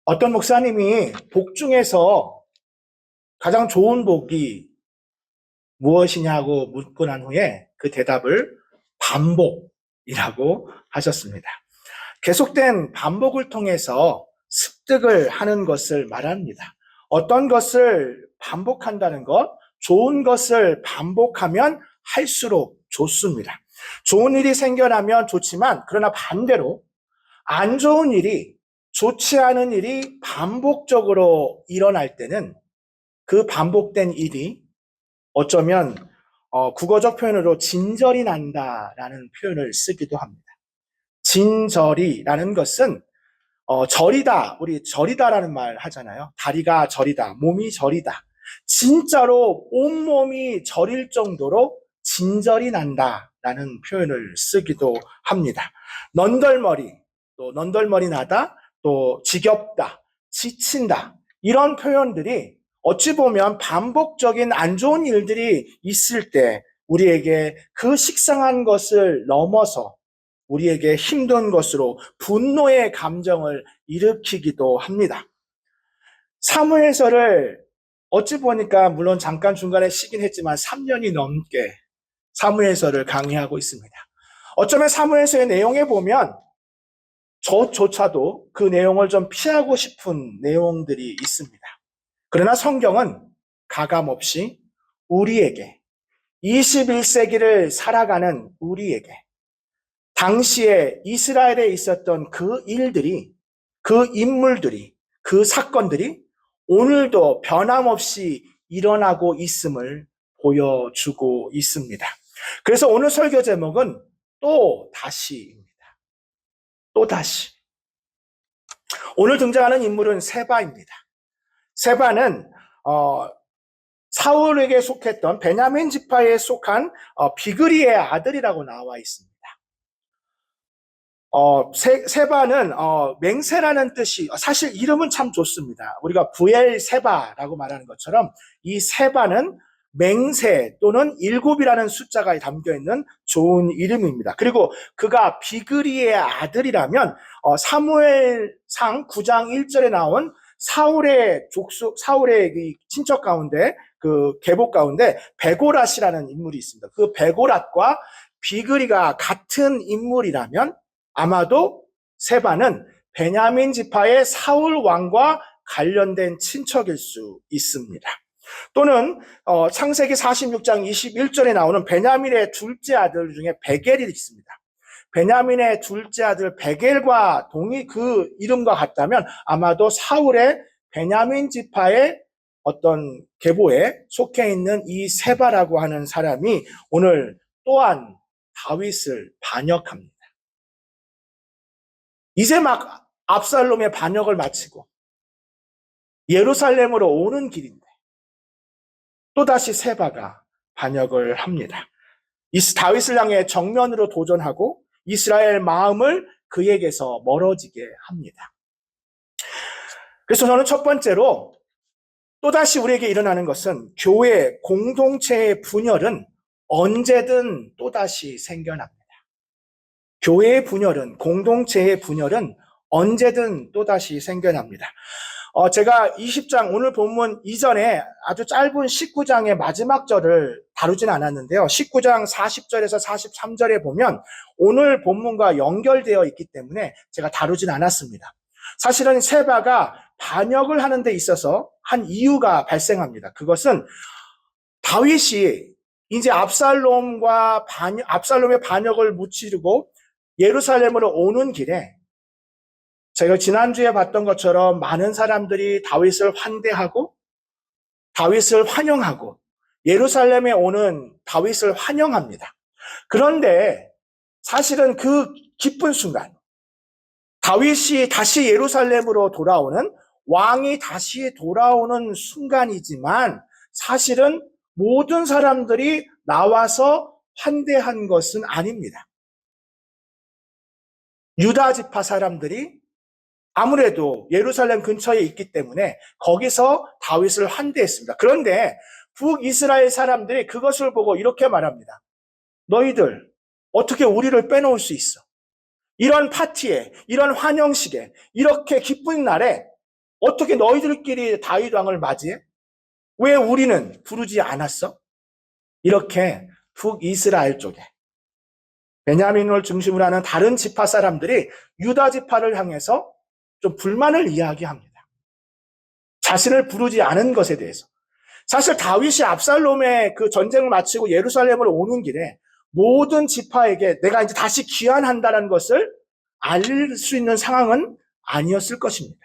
어떤 목사님이 복 중에서 가장 좋은 복이 무엇이냐고 묻고 난 후에 그 대답을 반복이라고 하셨습니다. 계속된 반복을 통해서 습득을 하는 것을 말합니다. 어떤 것을 반복한다는 것, 좋은 것을 반복하면 할수록 좋습니다. 좋은 일이 생겨나면 좋지만, 그러나 반대로 안 좋은 일이, 좋지 않은 일이 반복적으로 일어날 때는 그 반복된 일이 어쩌면 국어적 표현으로 진절이 난다라는 표현을 쓰기도 합니다. 진절이라는 것은 저리다, 우리 저리다라는 말 하잖아요. 다리가 저리다, 몸이 저리다. 진짜로 온몸이 저릴 정도로 진절이 난다라는 표현을 쓰기도 합니다. 넌덜머리, 또 넌덜머리 나다, 또 지겹다, 지친다. 이런 표현들이 어찌 보면 반복적인 안 좋은 일들이 있을 때 우리에게 그 식상한 것을 넘어서 우리에게 힘든 것으로 분노의 감정을 일으키기도 합니다. 사무엘서를 어찌 보니까 물론 잠깐 중간에 쉬긴 했지만 3년이 넘게 사무엘서를 강의하고 있습니다. 어쩌면 사무엘서의 내용에 보면 저조차도 그 내용을 좀 피하고 싶은 내용들이 있습니다. 그러나 성경은 가감없이 우리에게 21세기를 살아가는 우리에게 당시에 이스라엘에 있었던 그 일들이, 그 인물들이, 그 사건들이 오늘도 변함없이 일어나고 있음을 보여주고 있습니다. 그래서 오늘 설교 제목은 또 다시입니다. 또 다시. 오늘 등장하는 인물은 세바입니다. 세바는 사울에게 속했던 베냐민 지파에 속한 비그리의 아들이라고 나와 있습니다. 세바는 맹세라는 뜻이, 사실 이름은 참 좋습니다. 우리가 부엘세바라고 말하는 것처럼 이 세바는 맹세 또는 일곱이라는 숫자가 담겨있는 좋은 이름입니다. 그리고 그가 비그리의 아들이라면 사무엘상 9장 1절에 나온 사울의 친척 가운데, 그 계복 가운데 베고랏이라는 인물이 있습니다. 그 베고랏과 비그리가 같은 인물이라면 아마도 세바는 베냐민 지파의 사울 왕과 관련된 친척일 수 있습니다. 또는 창세기 46장 21절에 나오는 베냐민의 둘째 아들 중에 베겔이 있습니다. 베냐민의 둘째 아들 베겔과 그 이름과 같다면 아마도 사울의 베냐민 지파의 어떤 계보에 속해 있는 이 세바라고 하는 사람이 오늘 또한 다윗을 반역합니다. 이제 막 압살롬의 반역을 마치고 예루살렘으로 오는 길인데 또다시 세바가 반역을 합니다. 다윗을 향해 정면으로 도전하고 이스라엘 마음을 그에게서 멀어지게 합니다. 그래서 저는 첫 번째로 또다시 우리에게 일어나는 것은 교회 공동체의 분열은 언제든 또다시 생겨납니다. 교회의 분열은, 공동체의 분열은 언제든 또다시 생겨납니다. 제가 20장, 오늘 본문 이전에 아주 짧은 19장의 마지막 절을 다루진 않았는데요. 19장 40절에서 43절에 보면 오늘 본문과 연결되어 있기 때문에 제가 다루진 않았습니다. 사실은 세바가 반역을 하는 데 있어서 한 이유가 발생합니다. 그것은 다윗이 이제 압살롬의 반역을 무찌르고 예루살렘으로 오는 길에 제가 지난주에 봤던 것처럼 많은 사람들이 다윗을 환대하고 다윗을 환영하고 예루살렘에 오는 다윗을 환영합니다. 그런데 사실은 그 기쁜 순간 다윗이 다시 예루살렘으로 돌아오는, 왕이 다시 돌아오는 순간이지만 사실은 모든 사람들이 나와서 환대한 것은 아닙니다. 유다 지파 사람들이 아무래도 예루살렘 근처에 있기 때문에 거기서 다윗을 환대했습니다. 그런데 북이스라엘 사람들이 그것을 보고 이렇게 말합니다. 너희들 어떻게 우리를 빼놓을 수 있어? 이런 파티에, 이런 환영식에, 이렇게 기쁜 날에 어떻게 너희들끼리 다윗 왕을 맞이해? 왜 우리는 부르지 않았어? 이렇게 북이스라엘 쪽에 베냐민을 중심으로 하는 다른 지파 사람들이 유다 지파를 향해서 좀 불만을 이야기합니다. 자신을 부르지 않은 것에 대해서. 사실 다윗이 압살롬의 그 전쟁을 마치고 예루살렘을 오는 길에 모든 지파에게 내가 이제 다시 귀환한다는 것을 알릴 수 있는 상황은 아니었을 것입니다.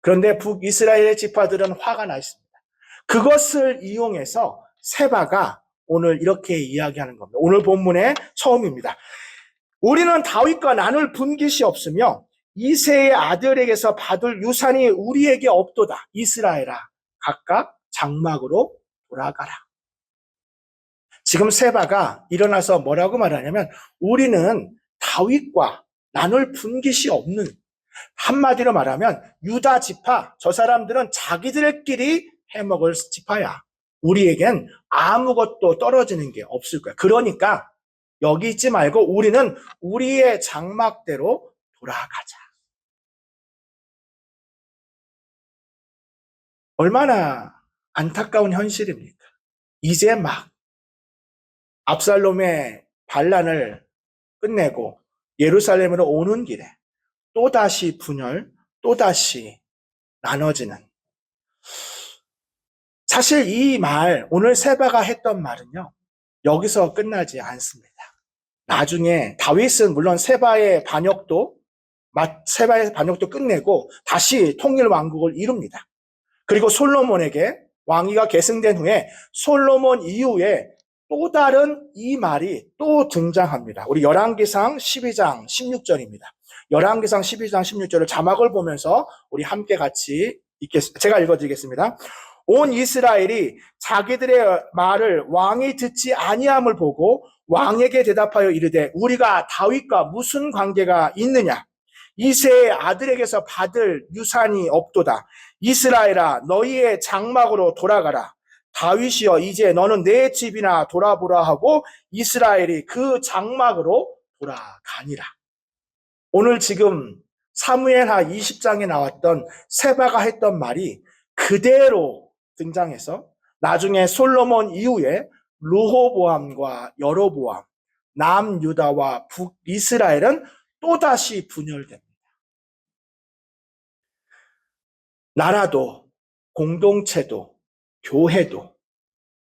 그런데 북이스라엘의 지파들은 화가 나 있습니다. 그것을 이용해서 세바가 오늘 이렇게 이야기하는 겁니다. 오늘 본문의 처음입니다. 우리는 다윗과 나눌 분깃이 없으며 이새의 아들에게서 받을 유산이 우리에게 없도다. 이스라엘아, 각각 장막으로 돌아가라. 지금 세바가 일어나서 뭐라고 말하냐면 우리는 다윗과 나눌 분깃이 없는, 한마디로 말하면 유다 지파, 저 사람들은 자기들끼리 해먹을 지파야. 우리에겐 아무것도 떨어지는 게 없을 거야. 그러니까 여기 있지 말고 우리는 우리의 장막대로 돌아가자. 얼마나 안타까운 현실입니까? 이제 막 압살롬의 반란을 끝내고 예루살렘으로 오는 길에 또다시 분열, 또다시 나눠지는. 사실 이 말, 오늘 세바가 했던 말은요, 여기서 끝나지 않습니다. 나중에 다윗은 물론 세바의 반역도 끝내고 다시 통일 왕국을 이룹니다. 그리고 솔로몬에게 왕위가 계승된 후에 솔로몬 이후에 또 다른 이 말이 또 등장합니다. 우리 열왕기상 12장 16절입니다. 열왕기상 12장 16절을 자막을 보면서 우리 함께 같이 읽겠습니다. 제가 읽어드리겠습니다. 온 이스라엘이 자기들의 말을 왕이 듣지 아니함을 보고 왕에게 대답하여 이르되 우리가 다윗과 무슨 관계가 있느냐? 이새의 아들에게서 받을 유산이 없도다. 이스라엘아, 너희의 장막으로 돌아가라. 다윗이여, 이제 너는 내 집이나 돌아보라 하고 이스라엘이 그 장막으로 돌아가니라. 오늘 지금 사무엘하 20장에 나왔던 세바가 했던 말이 그대로 등장해서 나중에 솔로몬 이후에 르호보암과 여로보암, 남유다와 북이스라엘은 또다시 분열됩니다. 나라도, 공동체도, 교회도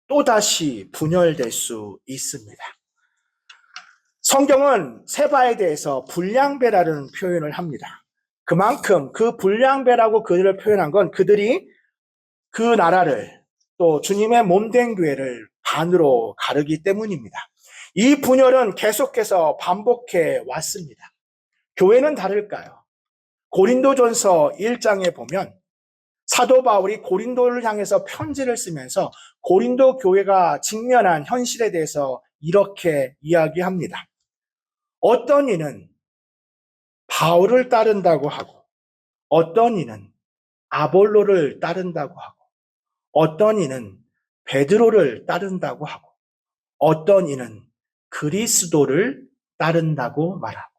또다시 분열될 수 있습니다. 성경은 세바에 대해서 불량배라는 표현을 합니다. 그만큼 그 불량배라고 그들을 표현한 건 그들이 그 나라를 또 주님의 몸된 교회를 반으로 가르기 때문입니다. 이 분열은 계속해서 반복해 왔습니다. 교회는 다를까요? 고린도전서 1장에 보면 사도 바울이 고린도를 향해서 편지를 쓰면서 고린도 교회가 직면한 현실에 대해서 이렇게 이야기합니다. 어떤 이는 바울을 따른다고 하고 어떤 이는 아볼로를 따른다고 하고 어떤 이는 베드로를 따른다고 하고 어떤 이는 그리스도를 따른다고 말하고.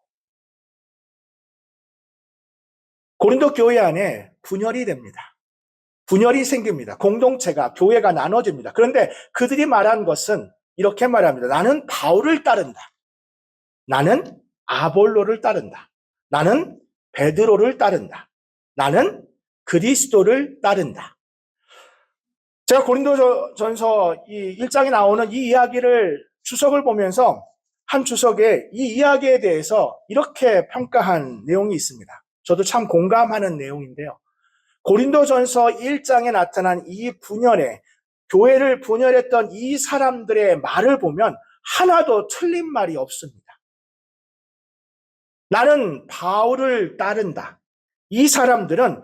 고린도 교회 안에 분열이 됩니다. 분열이 생깁니다. 공동체가, 교회가 나눠집니다. 그런데 그들이 말한 것은 이렇게 말합니다. 나는 바울을 따른다. 나는 아볼로를 따른다. 나는 베드로를 따른다. 나는 그리스도를 따른다. 제가 고린도전서 1장에 나오는 이 이야기를 주석을 보면서 한 주석에 이 이야기에 대해서 이렇게 평가한 내용이 있습니다. 저도 참 공감하는 내용인데요. 고린도전서 1장에 나타난 이 분열에, 교회를 분열했던 이 사람들의 말을 보면 하나도 틀린 말이 없습니다. 나는 바울을 따른다. 이 사람들은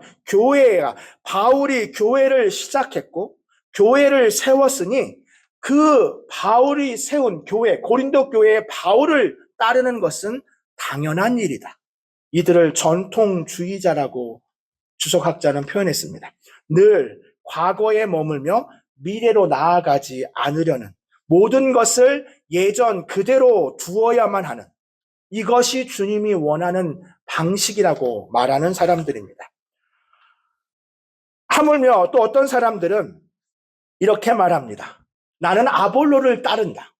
바울이 교회를 시작했고 교회를 세웠으니 그 바울이 세운 교회, 고린도 교회의 바울을 따르는 것은 당연한 일이다. 이들을 전통주의자라고 주석학자는 표현했습니다. 늘 과거에 머물며 미래로 나아가지 않으려는, 모든 것을 예전 그대로 두어야만 하는, 이것이 주님이 원하는 방식이라고 말하는 사람들입니다. 하물며 또 어떤 사람들은 이렇게 말합니다. 나는 아볼로를 따른다.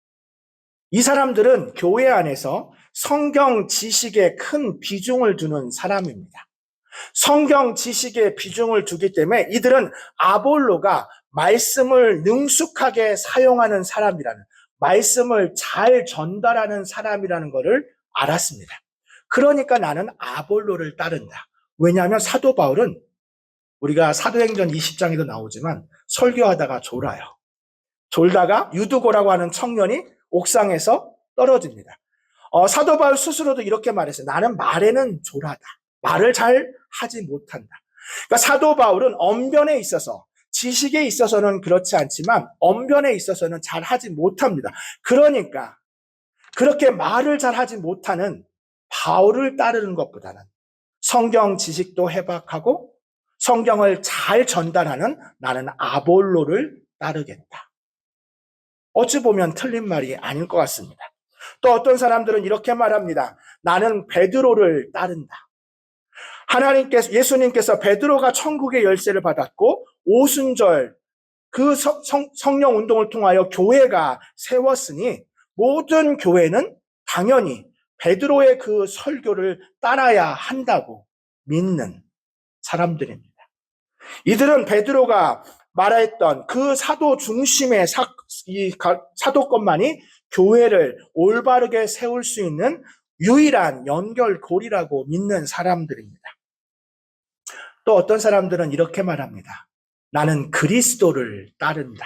이 사람들은 교회 안에서 성경 지식에 큰 비중을 두는 사람입니다. 성경 지식에 비중을 두기 때문에 이들은 아볼로가 말씀을 능숙하게 사용하는 사람이라는, 말씀을 잘 전달하는 사람이라는 것을 알았습니다. 그러니까 나는 아볼로를 따른다. 왜냐하면 사도 바울은 우리가 사도행전 20장에도 나오지만 설교하다가 졸아요. 졸다가 유두고라고 하는 청년이 옥상에서 떨어집니다. 사도 바울 스스로도 이렇게 말했어요. 나는 말에는 졸하다. 말을 잘 하지 못한다. 그러니까 사도 바울은 언변에 있어서, 지식에 있어서는 그렇지 않지만 언변에 있어서는 잘 하지 못합니다. 그러니까 그렇게 말을 잘 하지 못하는 바울을 따르는 것보다는 성경 지식도 해박하고 성경을 잘 전달하는 나는 아볼로를 따르겠다. 어찌 보면 틀린 말이 아닐 것 같습니다. 또 어떤 사람들은 이렇게 말합니다. 나는 베드로를 따른다. 예수님께서 베드로가 천국의 열쇠를 받았고 오순절 그 성령 운동을 통하여 교회가 세웠으니 모든 교회는 당연히 베드로의 그 설교를 따라야 한다고 믿는 사람들입니다. 이들은 베드로가 말했던 그 사도 중심의 사도권만이 교회를 올바르게 세울 수 있는 유일한 연결고리라고 믿는 사람들입니다. 또 어떤 사람들은 이렇게 말합니다. 나는 그리스도를 따른다.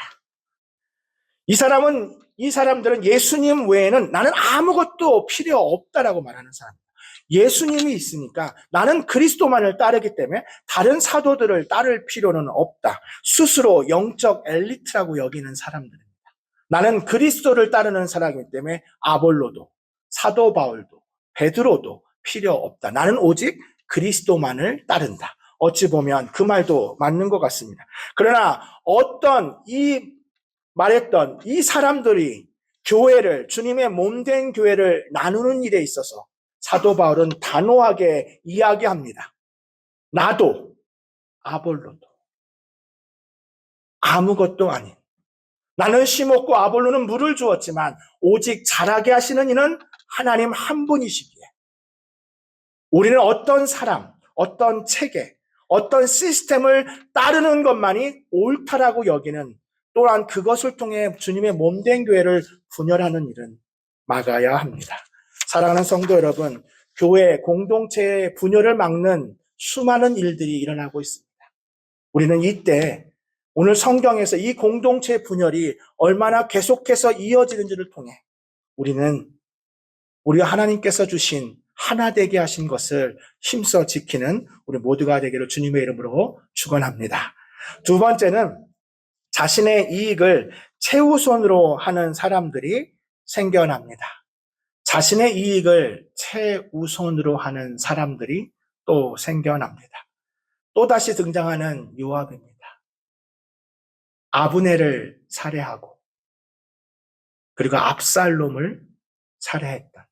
이 사람들은 예수님 외에는 나는 아무것도 필요 없다라고 말하는 사람입니다. 예수님이 있으니까 나는 그리스도만을 따르기 때문에 다른 사도들을 따를 필요는 없다. 스스로 영적 엘리트라고 여기는 사람들입니다. 나는 그리스도를 따르는 사람이기 때문에 아볼로도, 사도 바울도, 베드로도 필요 없다. 나는 오직 그리스도만을 따른다. 어찌 보면 그 말도 맞는 것 같습니다. 그러나 말했던 이 사람들이 교회를, 주님의 몸된 교회를 나누는 일에 있어서 사도 바울은 단호하게 이야기합니다. 나도 아볼로도 아무것도 아닌, 나는 심었고 아볼로는 물을 주었지만 오직 자라게 하시는 이는 하나님 한 분이시기에 우리는 어떤 사람, 어떤 체계, 어떤 시스템을 따르는 것만이 옳다라고 여기는, 또한 그것을 통해 주님의 몸된 교회를 분열하는 일은 막아야 합니다. 사랑하는 성도 여러분, 교회 공동체의 분열을 막는 수많은 일들이 일어나고 있습니다. 우리는 이때 오늘 성경에서 이 공동체 분열이 얼마나 계속해서 이어지는지를 통해 우리가 하나님께서 주신 하나 되게 하신 것을 힘써 지키는 우리 모두가 되기를 주님의 이름으로 축원합니다. 두 번째는 자신의 이익을 최우선으로 하는 사람들이 생겨납니다. 자신의 이익을 최우선으로 하는 사람들이 또 생겨납니다. 또다시 등장하는 요압입니다. 아브넬을 살해하고 그리고 압살롬을 살해했던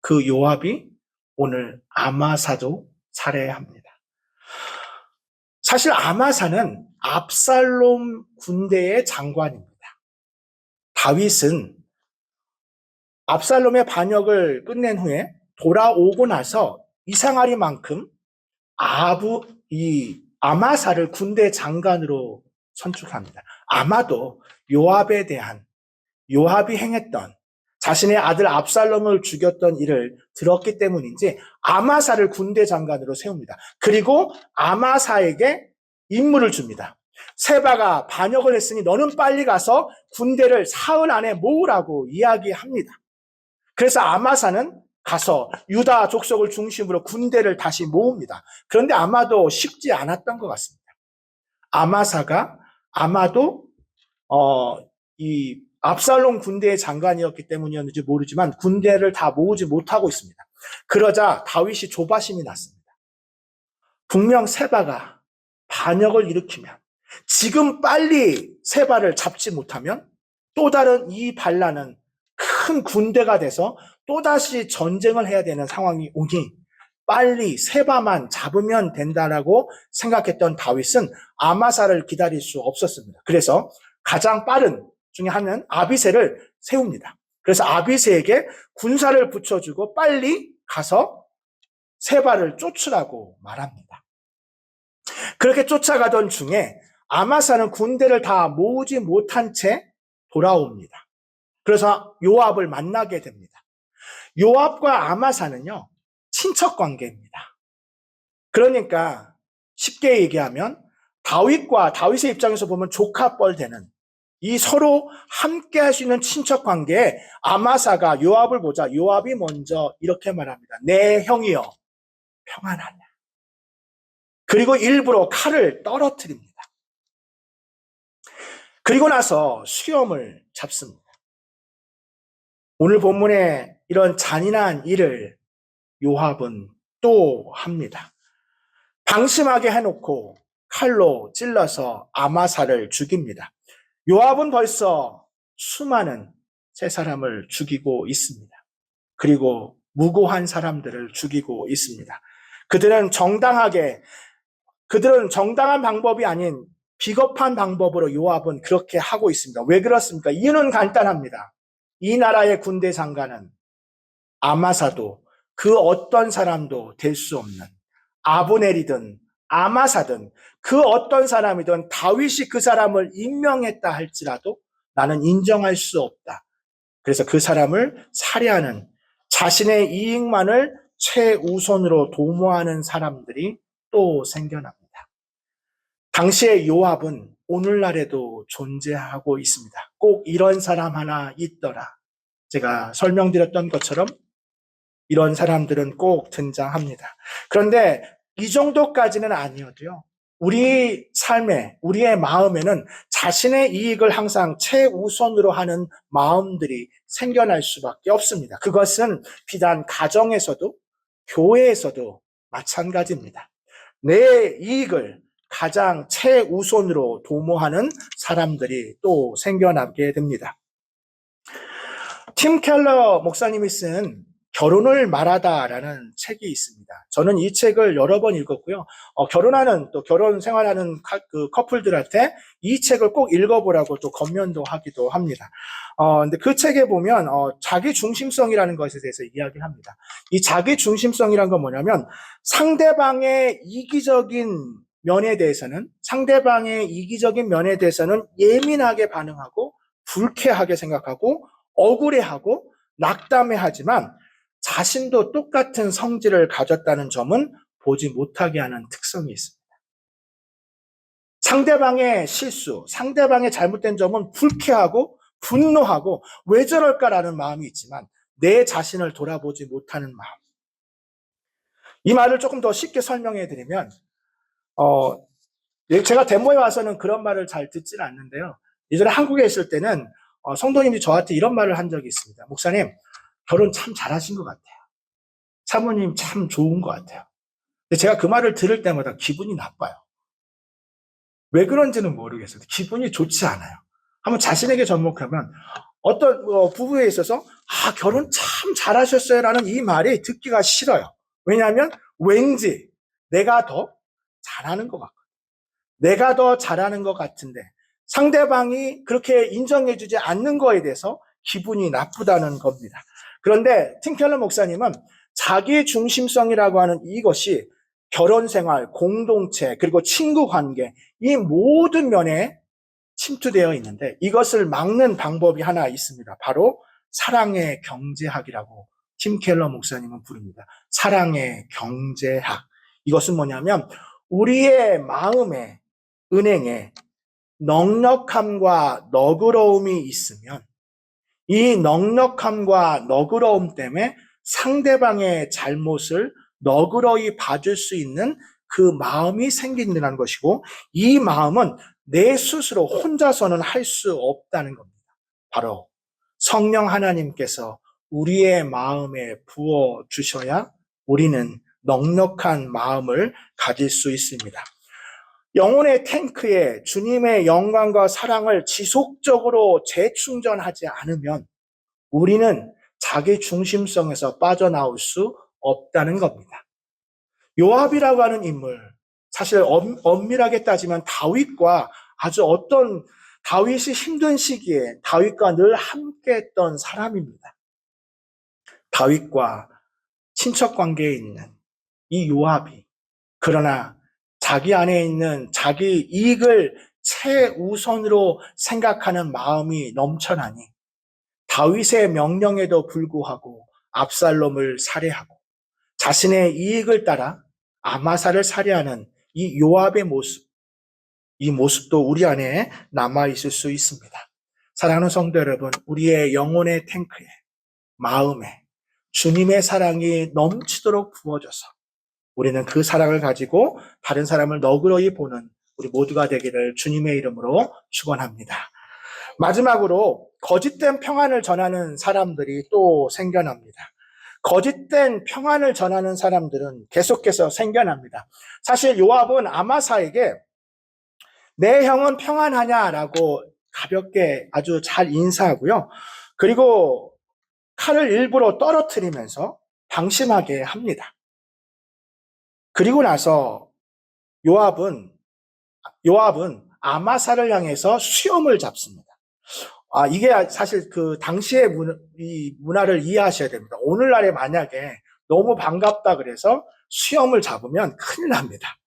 그 요압이 오늘 아마사도 살해합니다. 사실 아마사는 압살롬 군대의 장관입니다. 다윗은 압살롬의 반역을 끝낸 후에 돌아오고 나서 이상하리만큼 아마사를 군대 장관으로 선출합니다. 아마도 요압이 행했던, 자신의 아들 압살롬을 죽였던 일을 들었기 때문인지 아마사를 군대 장관으로 세웁니다. 그리고 아마사에게 임무를 줍니다. 세바가 반역을 했으니 너는 빨리 가서 군대를 사흘 안에 모으라고 이야기합니다. 그래서 아마사는 가서 유다 족속을 중심으로 군대를 다시 모읍니다. 그런데 아마도 쉽지 않았던 것 같습니다. 아마사가 아마도 이 압살롬 군대의 장관이었기 때문이었는지 모르지만 군대를 다 모으지 못하고 있습니다. 그러자 다윗이 조바심이 났습니다. 분명 세바가 반역을 일으키면, 지금 빨리 세바를 잡지 못하면 또 다른 이 반란은 큰 군대가 돼서 또다시 전쟁을 해야 되는 상황이 오니 빨리 세바만 잡으면 된다라고 생각했던 다윗은 아마사를 기다릴 수 없었습니다. 그래서 가장 빠른 중에 하나는 아비새를 세웁니다. 그래서 아비새에게 군사를 붙여주고 빨리 가서 세바를 쫓으라고 말합니다. 그렇게 쫓아가던 중에 아마사는 군대를 다 모으지 못한 채 돌아옵니다. 그래서 요압을 만나게 됩니다. 요압과 아마사는요, 친척 관계입니다. 그러니까 쉽게 얘기하면 다윗의 입장에서 보면 조카뻘 되는 이 서로 함께 할 수 있는 친척 관계에 아마사가 요압을 보자 요압이 먼저 이렇게 말합니다. 내 형이여 평안하냐. 그리고 일부러 칼을 떨어뜨립니다. 그리고 나서 수염을 잡습니다. 오늘 본문에 이런 잔인한 일을 요압은 또 합니다. 방심하게 해놓고 칼로 찔러서 아마사를 죽입니다. 요압은 벌써 수많은 세 사람을 죽이고 있습니다. 그리고 무고한 사람들을 죽이고 있습니다. 그들은 정당한 방법이 아닌 비겁한 방법으로 요압은 그렇게 하고 있습니다. 왜 그렇습니까? 이유는 간단합니다. 이 나라의 군대 장관은 아마사도 그 어떤 사람도 될 수 없는 아브넬이든 아마사든 그 어떤 사람이든 다윗이 그 사람을 임명했다 할지라도 나는 인정할 수 없다. 그래서 그 사람을 살해하는 자신의 이익만을 최우선으로 도모하는 사람들이 또 생겨납니다. 당시의 요압은 오늘날에도 존재하고 있습니다. 꼭 이런 사람 하나 있더라. 제가 설명드렸던 것처럼 이런 사람들은 꼭 등장합니다. 그런데 이 정도까지는 아니어도요. 우리 삶에, 우리의 마음에는 자신의 이익을 항상 최우선으로 하는 마음들이 생겨날 수밖에 없습니다. 그것은 비단 가정에서도 교회에서도 마찬가지입니다. 내 이익을 가장 최우선으로 도모하는 사람들이 또 생겨나게 됩니다. 팀 켈러 목사님이 쓴 결혼을 말하다라는 책이 있습니다. 저는 이 책을 여러 번 읽었고요. 결혼하는 또 결혼 생활하는 그 커플들한테 이 책을 꼭 읽어보라고 또 권면도 하기도 합니다. 근데 그 책에 보면 자기 중심성이라는 것에 대해서 이야기합니다. 이 자기 중심성이란 건 뭐냐면 상대방의 이기적인 면에 대해서는 예민하게 반응하고 불쾌하게 생각하고 억울해하고 낙담해하지만 자신도 똑같은 성질을 가졌다는 점은 보지 못하게 하는 특성이 있습니다. 상대방의 실수, 상대방의 잘못된 점은 불쾌하고 분노하고 왜 저럴까라는 마음이 있지만 내 자신을 돌아보지 못하는 마음. 이 말을 조금 더 쉽게 설명해 드리면 제가 데모에 와서는 그런 말을 잘 듣지는 않는데요. 예전에 한국에 있을 때는 성도님이 저한테 이런 말을 한 적이 있습니다. 목사님, 결혼 참 잘하신 것 같아요. 사모님 참 좋은 것 같아요. 근데 제가 그 말을 들을 때마다 기분이 나빠요. 왜 그런지는 모르겠어요. 기분이 좋지 않아요. 한번 자신에게 접목하면 어떤 부부에 있어서 결혼 참 잘하셨어요라는 이 말이 듣기가 싫어요. 왜냐하면 왠지 내가 더 잘하는 것 같거든요. 내가 더 잘하는 것 같은데 상대방이 그렇게 인정해주지 않는 거에 대해서 기분이 나쁘다는 겁니다. 그런데 팀 켈러 목사님은 자기 중심성이라고 하는 이것이 결혼 생활, 공동체, 그리고 친구 관계 이 모든 면에 침투되어 있는데 이것을 막는 방법이 하나 있습니다. 바로 사랑의 경제학이라고 팀 켈러 목사님은 부릅니다. 사랑의 경제학. 이것은 뭐냐면 우리의 마음의 은행에 넉넉함과 너그러움이 있으면 이 넉넉함과 너그러움 때문에 상대방의 잘못을 너그러이 봐줄 수 있는 그 마음이 생긴다는 것이고 이 마음은 내 스스로 혼자서는 할 수 없다는 겁니다. 바로 성령 하나님께서 우리의 마음에 부어주셔야 우리는 넉넉한 마음을 가질 수 있습니다. 영혼의 탱크에 주님의 영광과 사랑을 지속적으로 재충전하지 않으면 우리는 자기 중심성에서 빠져나올 수 없다는 겁니다. 요압이라고 하는 인물, 사실 엄밀하게 따지면 다윗과 아주 어떤 다윗이 힘든 시기에 다윗과 늘 함께했던 사람입니다. 다윗과 친척 관계에 있는 이 요압이 그러나 자기 안에 있는 자기 이익을 최우선으로 생각하는 마음이 넘쳐나니 다윗의 명령에도 불구하고 압살롬을 살해하고 자신의 이익을 따라 아마사를 살해하는 이 요압의 모습, 이 모습도 우리 안에 남아있을 수 있습니다. 사랑하는 성도 여러분, 우리의 영혼의 탱크에, 마음에 주님의 사랑이 넘치도록 부어져서 우리는 그 사랑을 가지고 다른 사람을 너그러이 보는 우리 모두가 되기를 주님의 이름으로 축원합니다. 마지막으로 거짓된 평안을 전하는 사람들이 또 생겨납니다. 거짓된 평안을 전하는 사람들은 계속해서 생겨납니다. 사실 요압은 아마사에게 내 형은 평안하냐라고 가볍게 아주 잘 인사하고요. 그리고 칼을 일부러 떨어뜨리면서 방심하게 합니다. 그리고 나서 요압은 아마사를 향해서 수염을 잡습니다. 이게 사실 그 당시의 이 문화를 이해하셔야 됩니다. 오늘날에 만약에 너무 반갑다 그래서 수염을 잡으면 큰일 납니다.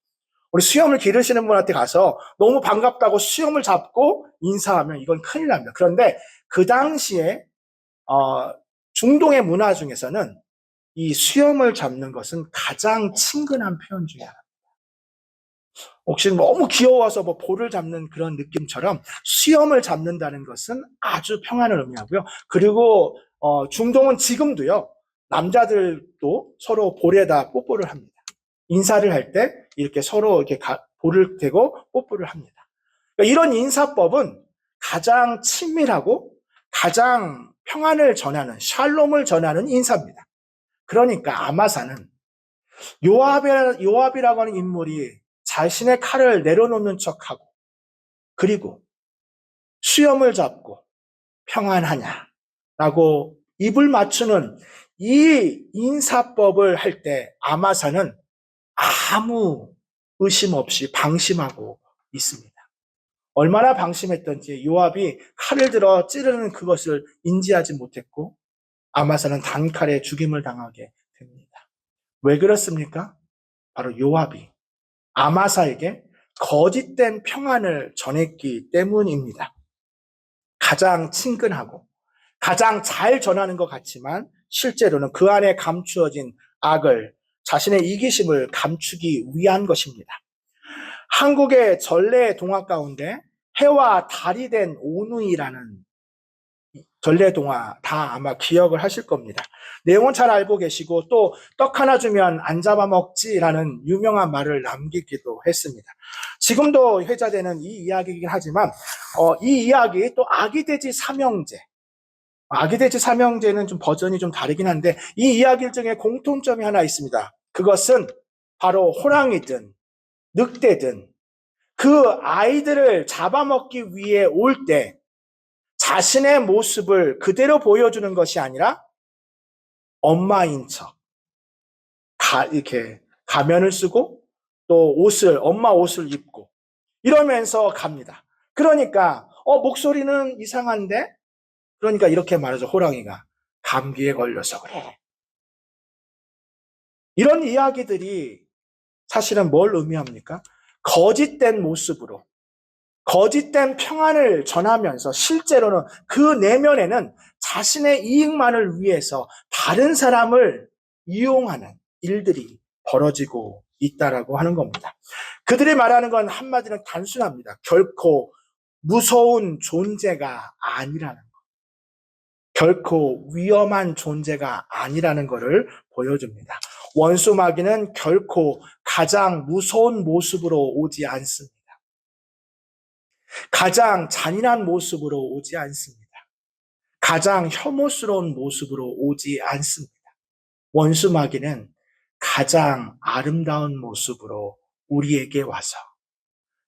우리 수염을 기르시는 분한테 가서 너무 반갑다고 수염을 잡고 인사하면 이건 큰일 납니다. 그런데 그 당시에 중동의 문화 중에서는 이 수염을 잡는 것은 가장 친근한 표현 중에 하나입니다. 혹시 너무 귀여워서 뭐 볼을 잡는 그런 느낌처럼 수염을 잡는다는 것은 아주 평안을 의미하고요. 그리고 중동은 지금도요. 남자들도 서로 볼에다 뽀뽀를 합니다. 인사를 할 때 이렇게 서로 이렇게 볼을 대고 뽀뽀를 합니다. 그러니까 이런 인사법은 가장 친밀하고 가장 평안을 전하는 샬롬을 전하는 인사입니다. 그러니까 아마사는 요압이라고 하는 인물이 자신의 칼을 내려놓는 척하고 그리고 수염을 잡고 평안하냐라고 입을 맞추는 이 인사법을 할 때 아마사는 아무 의심 없이 방심하고 있습니다. 얼마나 방심했던지 요압이 칼을 들어 찌르는 그것을 인지하지 못했고 아마사는 단칼에 죽임을 당하게 됩니다. 왜 그렇습니까? 바로 요압이 아마사에게 거짓된 평안을 전했기 때문입니다. 가장 친근하고 가장 잘 전하는 것 같지만 실제로는 그 안에 감추어진 악을 자신의 이기심을 감추기 위한 것입니다. 한국의 전래 동화 가운데 해와 달이 된 오누이라는 전래 동화 다 아마 기억을 하실 겁니다. 내용은 잘 알고 계시고 또 떡 하나 주면 안 잡아먹지라는 유명한 말을 남기기도 했습니다. 지금도 회자되는 이 이야기이긴 하지만 이 이야기 또 아기돼지 삼형제 아기돼지 삼형제는 좀 버전이 좀 다르긴 한데 이 이야기 중에 공통점이 하나 있습니다. 그것은 바로 호랑이든 늑대든 그 아이들을 잡아먹기 위해 올 때 자신의 모습을 그대로 보여주는 것이 아니라 엄마인 척 이렇게 가면을 쓰고 또 엄마 옷을 입고 이러면서 갑니다. 그러니까 목소리는 이상한데 그러니까 이렇게 말하죠. 호랑이가 감기에 걸려서 그래. 이런 이야기들이 사실은 뭘 의미합니까? 거짓된 모습으로 거짓된 평안을 전하면서 실제로는 그 내면에는 자신의 이익만을 위해서 다른 사람을 이용하는 일들이 벌어지고 있다라고 하는 겁니다. 그들이 말하는 건 한마디로 단순합니다. 결코 무서운 존재가 아니라는 것. 결코 위험한 존재가 아니라는 것을 보여줍니다. 원수 마귀는 결코 가장 무서운 모습으로 오지 않습니다. 가장 잔인한 모습으로 오지 않습니다. 가장 혐오스러운 모습으로 오지 않습니다. 원수 마귀는 가장 아름다운 모습으로 우리에게 와서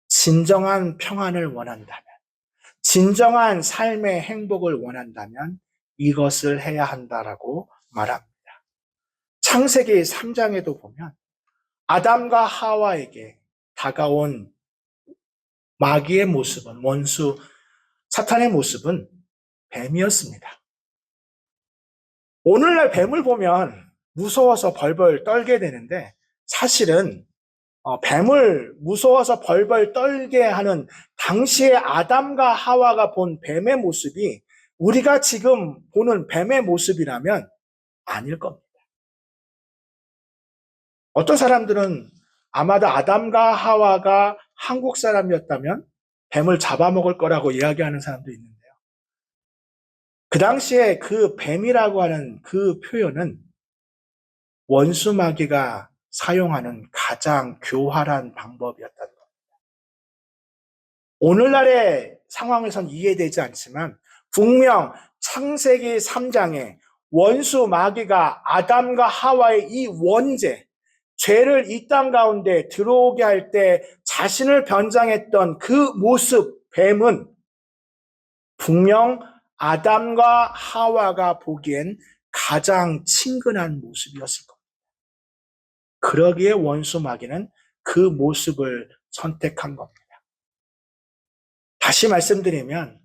진정한 평안을 원한다면, 진정한 삶의 행복을 원한다면 이것을 해야 한다라고 말합니다. 창세기 3장에도 보면 아담과 하와에게 다가온 마귀의 모습은, 원수 사탄의 모습은 뱀이었습니다. 오늘날 뱀을 보면 무서워서 벌벌 떨게 되는데, 사실은 뱀을 무서워서 벌벌 떨게 하는 당시의 아담과 하와가 본 뱀의 모습이 우리가 지금 보는 뱀의 모습이라면 아닐 겁니다. 어떤 사람들은 아마도 아담과 하와가 한국 사람이었다면 뱀을 잡아먹을 거라고 이야기하는 사람도 있는데요. 그 당시에 그 뱀이라고 하는 그 표현은 원수 마귀가 사용하는 가장 교활한 방법이었다는 겁니다. 오늘날의 상황에선 이해되지 않지만 분명 창세기 3장에 원수 마귀가 아담과 하와의 이 원죄, 죄를 이 땅 가운데 들어오게 할 때 자신을 변장했던 그 모습, 뱀은 분명 아담과 하와가 보기엔 가장 친근한 모습이었을 겁니다. 그러기에 원수 마귀는 그 모습을 선택한 겁니다. 다시 말씀드리면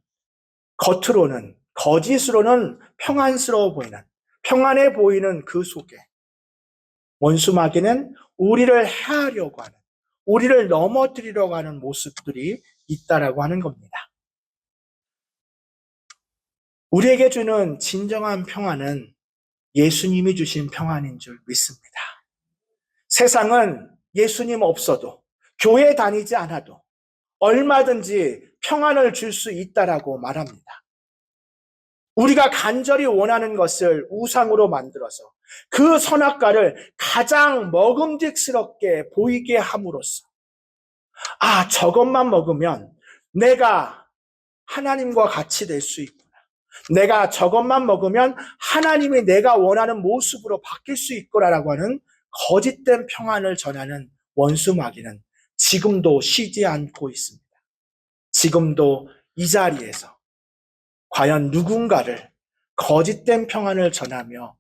겉으로는, 거짓으로는 평안스러워 보이는, 평안해 보이는 그 속에 원수 마귀는 우리를 해하려고 하는, 우리를 넘어뜨리려고 하는 모습들이 있다라고 하는 겁니다. 우리에게 주는 진정한 평안은 예수님이 주신 평안인 줄 믿습니다. 세상은 예수님 없어도, 교회 다니지 않아도 얼마든지 평안을 줄 수 있다라고 말합니다. 우리가 간절히 원하는 것을 우상으로 만들어서 그 선악과를 가장 먹음직스럽게 보이게 함으로써, 저것만 먹으면 내가 하나님과 같이 될 수 있구나. 내가 저것만 먹으면 하나님이 내가 원하는 모습으로 바뀔 수 있구나라고 하는 거짓된 평안을 전하는 원수 마귀는 지금도 쉬지 않고 있습니다. 지금도 이 자리에서 과연 누군가를 거짓된 평안을 전하며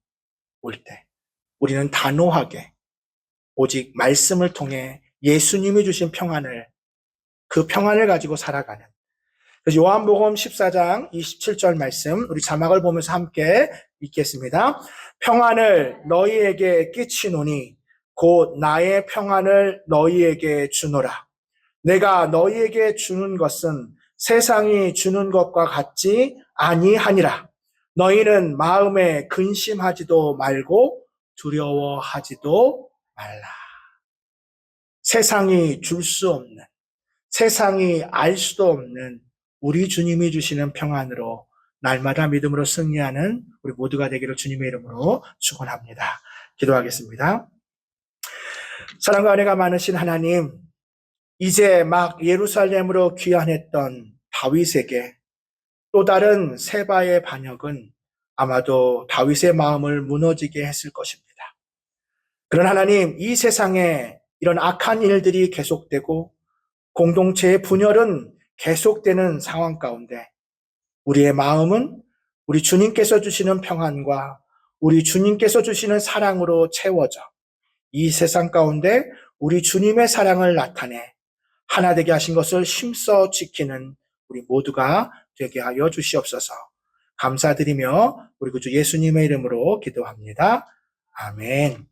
올 때 우리는 단호하게 오직 말씀을 통해 예수님이 주신 평안을, 그 평안을 가지고 살아가는, 그래서 요한복음 14장 27절 말씀 우리 자막을 보면서 함께 읽겠습니다. 평안을 너희에게 끼치노니 곧 나의 평안을 너희에게 주노라. 내가 너희에게 주는 것은 세상이 주는 것과 같지 아니하니라. 너희는 마음에 근심하지도 말고 두려워하지도 말라. 세상이 줄 수 없는, 세상이 알 수도 없는 우리 주님이 주시는 평안으로 날마다 믿음으로 승리하는 우리 모두가 되기를 주님의 이름으로 축원합니다. 기도하겠습니다. 사랑과 은혜가 많으신 하나님, 이제 막 예루살렘으로 귀환했던 다윗에게 또 다른 세바의 반역은 아마도 다윗의 마음을 무너지게 했을 것입니다. 그러나 하나님, 이 세상에 이런 악한 일들이 계속되고 공동체의 분열은 계속되는 상황 가운데 우리의 마음은 우리 주님께서 주시는 평안과 우리 주님께서 주시는 사랑으로 채워져 이 세상 가운데 우리 주님의 사랑을 나타내 하나 되게 하신 것을 힘써 지키는 우리 모두가 되게 하여 주시옵소서. 감사드리며 우리 구주 예수님의 이름으로 기도합니다. 아멘.